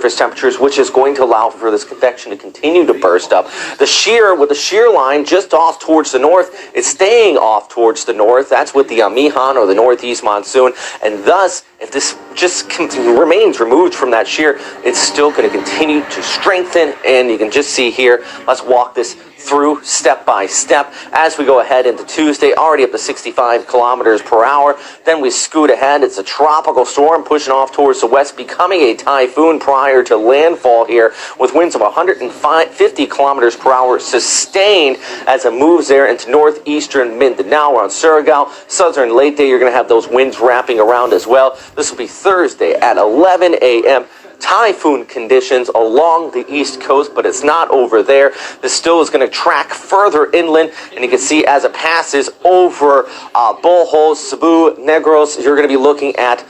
surface temperatures, which is going to allow for this convection to continue to burst up. The shear, with the shear line just off towards the north, it's staying off towards the north. That's with the Amihan, or the northeast monsoon, and thus, if this just remains removed from that shear, it's still going to continue to strengthen, and you can just see here, let's walk this through step by step as we go ahead into Tuesday, already up to 65 kilometers per hour. Then we scoot ahead. It's a tropical storm pushing off towards the west, becoming a typhoon prior to landfall here, with winds of 150 kilometers per hour sustained as it moves there into northeastern Mindanao around Surigao. Southern Leyte, you're going to have those winds wrapping around as well. This will be Thursday at 11 a.m. Typhoon conditions along the east coast, but it's not over there. This still is going to track further inland, and you can see as it passes over Bohol, Cebu, Negros, you're going to be looking at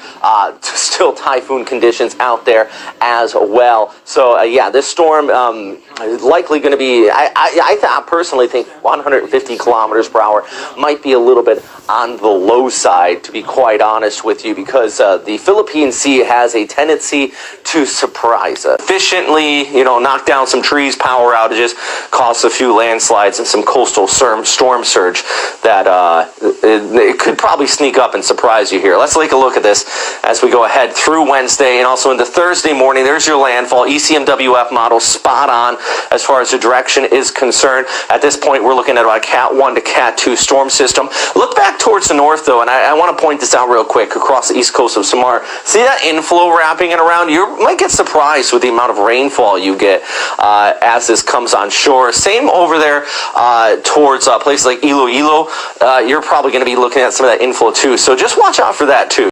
still typhoon conditions out there as well. So yeah, this storm is likely going to be, I personally think 150 kilometers per hour might be a little bit on the low side, to be quite honest with you, because the Philippine Sea has a tendency to surprise us. Efficiently, knock down some trees, power outages, cause a few landslides and some coastal storm surge that it could probably sneak up and surprise you here. Let's take a look at this as we go ahead through Wednesday and also into Thursday morning. There's your landfall. ECMWF model spot on as far as the direction is concerned. At this point, we're looking at about a Cat 1 to Cat 2 storm system. Look back towards the north, though, and I want to point this out real quick across the east coast of Samar. See that inflow wrapping it around? You might get surprised with the amount of rainfall you get as this comes on shore. Same over there towards places like Iloilo. You're probably going to be looking at some of that inflow too. So just watch out for that too.